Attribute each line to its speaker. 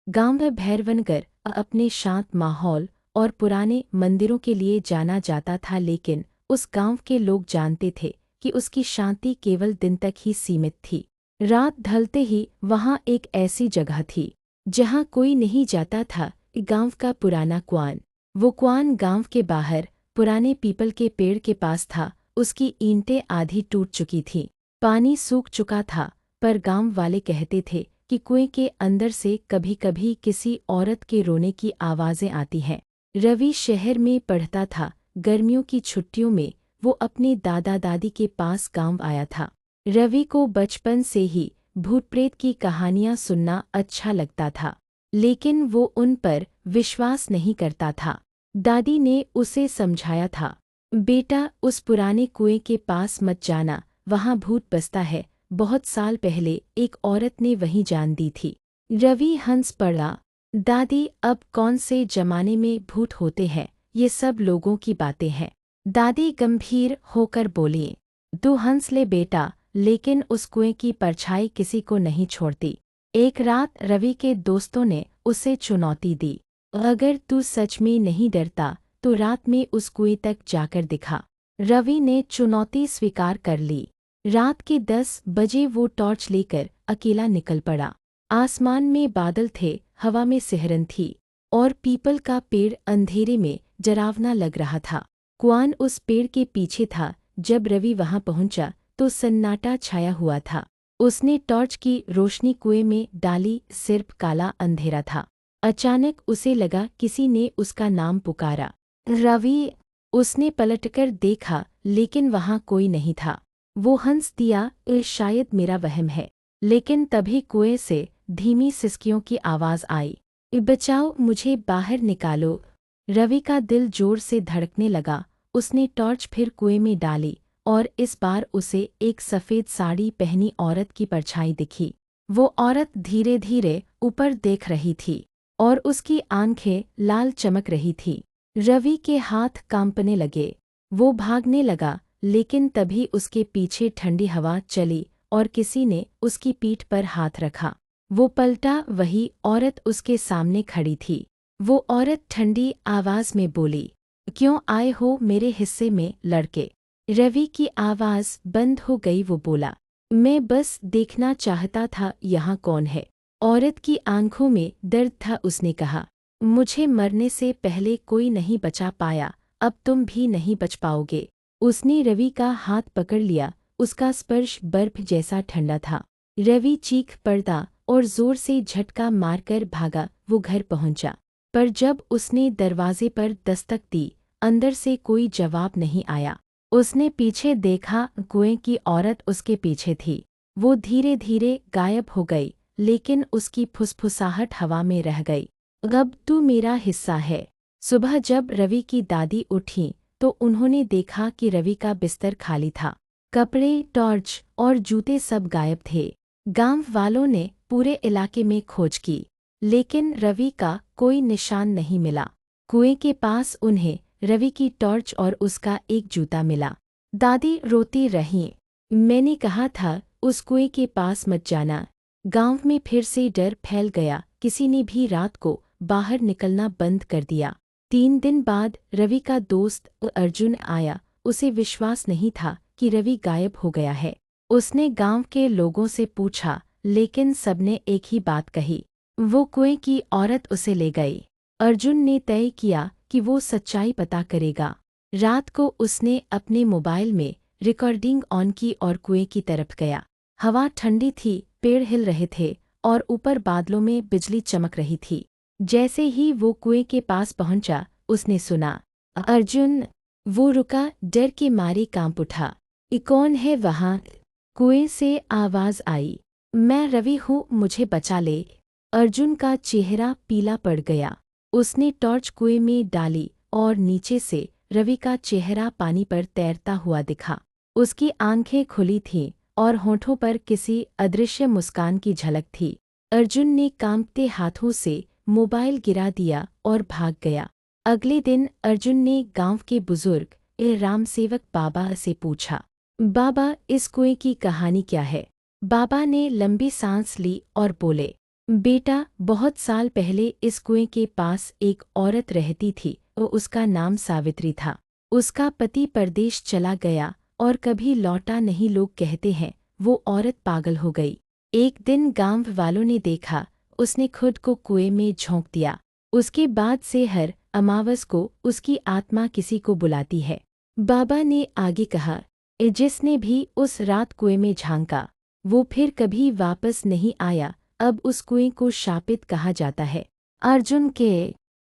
Speaker 1: गांव में भैरवनगर अपने शांत माहौल और पुराने मंदिरों के लिए जाना जाता था, लेकिन उस गांव के लोग जानते थे कि उसकी शांति केवल दिन तक ही सीमित थी। रात ढलते ही वहां एक ऐसी जगह थी जहां कोई नहीं जाता था, गांव का पुराना कुआं। वो कुआं गांव के बाहर पुराने पीपल के पेड़ के पास था। उसकी ईंटें आधी टूट चुकी थीं, पानी सूख चुका था, पर गांव वाले कहते थे कि कुएं के अंदर से कभी-कभी किसी औरत के रोने की आवाज़ें आती हैं। रवि शहर में पढ़ता था। गर्मियों की छुट्टियों में वो अपने दादा दादी के पास गांव आया था। रवि को बचपन से ही भूत प्रेत की कहानियां सुनना अच्छा लगता था, लेकिन वो उन पर विश्वास नहीं करता था। दादी ने उसे समझाया था, बेटा, उस पुराने कुएं के पास मत जाना, वहां भूत बसता है। बहुत साल पहले एक औरत ने वहीं जान दी थी। रवि हंस पड़ा, दादी, अब कौन से जमाने में भूत होते हैं, ये सब लोगों की बातें हैं। दादी गंभीर होकर बोली, तू हंस ले बेटा, लेकिन उस कुएं की परछाई किसी को नहीं छोड़ती। एक रात रवि के दोस्तों ने उसे चुनौती दी, अगर तू सच में नहीं डरता तो रात में उस कुएं तक जाकर दिखा। रवि ने चुनौती स्वीकार कर ली। रात के 10 बजे वो टॉर्च लेकर अकेला निकल पड़ा। आसमान में बादल थे, हवा में सिहरन थी, और पीपल का पेड़ अंधेरे में डरावना लग रहा था। कुआं उस पेड़ के पीछे था। जब रवि वहां पहुंचा तो सन्नाटा छाया हुआ था। उसने टॉर्च की रोशनी कुएं में डाली, सिर्फ काला अंधेरा था। अचानक उसे लगा किसी ने उसका नाम पुकारा, रवि। उसने पलटकर देखा, लेकिन वहां कोई नहीं था। वो हंस दिया, शायद मेरा वहम है। लेकिन तभी कुएं से धीमी सिसकियों की आवाज़ आई, बचाओ, मुझे बाहर निकालो। रवि का दिल जोर से धड़कने लगा। उसने टॉर्च फिर कुएं में डाली, और इस बार उसे एक सफ़ेद साड़ी पहनी औरत की परछाई दिखी। वो औरत धीरे धीरे ऊपर देख रही थी, और उसकी आंखें लाल चमक रही थी। रवि के हाथ कांपने लगे। वो भागने लगा, लेकिन तभी उसके पीछे ठंडी हवा चली और किसी ने उसकी पीठ पर हाथ रखा। वो पलटा, वही औरत उसके सामने खड़ी थी। वो औरत ठंडी आवाज़ में बोली, क्यों आए हो मेरे हिस्से में लड़के? रवि की आवाज़ बंद हो गई। वो बोला, मैं बस देखना चाहता था यहाँ कौन है। औरत की आंखों में दर्द था। उसने कहा, मुझे मरने से पहले कोई नहीं बचा पाया, अब तुम भी नहीं बच पाओगे। उसने रवि का हाथ पकड़ लिया। उसका स्पर्श बर्फ जैसा ठंडा था। रवि चीख पड़ा और जोर से झटका मारकर भागा। वो घर पहुंचा, पर जब उसने दरवाजे पर दस्तक दी, अंदर से कोई जवाब नहीं आया। उसने पीछे देखा, कुएं की औरत उसके पीछे थी। वो धीरे धीरे गायब हो गई, लेकिन उसकी फुसफुसाहट हवा में रह गई। अब तू मेरा हिस्सा है। सुबह जब रवि की दादी उठी तो उन्होंने देखा कि रवि का बिस्तर खाली था। कपड़े, टॉर्च और जूते सब गायब थे। गांव वालों ने पूरे इलाके में खोज की, लेकिन रवि का कोई निशान नहीं मिला। कुएं के पास उन्हें रवि की टॉर्च और उसका एक जूता मिला। दादी रोती रहीं, मैंने कहा था उस कुएं के पास मत जाना। गांव में फिर से डर फैल गया। किसी ने भी रात को बाहर निकलना बंद कर दिया। 3 दिन बाद रवि का दोस्त अर्जुन आया। उसे विश्वास नहीं था कि रवि गायब हो गया है। उसने गांव के लोगों से पूछा, लेकिन सबने एक ही बात कही, वो कुएं की औरत उसे ले गई। अर्जुन ने तय किया कि वो सच्चाई पता करेगा। रात को उसने अपने मोबाइल में रिकॉर्डिंग ऑन की और कुएं की तरफ गया। हवा ठंडी थी, पेड़ हिल रहे थे, और ऊपर बादलों में बिजली चमक रही थी। जैसे ही वो कुएं के पास पहुंचा, उसने सुना, अर्जुन। वो रुका, डर के मारे कांप उठा। कौन है वहाँ? कुएं से आवाज़ आई, मैं रवि हूँ, मुझे बचा ले। अर्जुन का चेहरा पीला पड़ गया। उसने टॉर्च कुएं में डाली और नीचे से रवि का चेहरा पानी पर तैरता हुआ दिखा। उसकी आंखें खुली थीं और होठों पर किसी अदृश्य मुस्कान की झलक थी। अर्जुन ने कांपते हाथों से मोबाइल गिरा दिया और भाग गया। अगले दिन अर्जुन ने गांव के बुजुर्ग रामसेवक बाबा से पूछा, बाबा, इस कुएं की कहानी क्या है? बाबा ने लंबी सांस ली और बोले, बेटा, बहुत साल पहले इस कुएं के पास एक औरत रहती थी और उसका नाम सावित्री था। उसका पति परदेश चला गया और कभी लौटा नहीं। लोग कहते हैं वो औरत पागल हो गई। एक दिन गांव वालों ने देखा, उसने खुद को कुएं में झोंक दिया। उसके बाद से हर अमावस को उसकी आत्मा किसी को बुलाती है। बाबा ने आगे कहा, जिसने भी उस रात कुएं में झांका वो फिर कभी वापस नहीं आया। अब उस कुएं को शापित कहा जाता है। अर्जुन के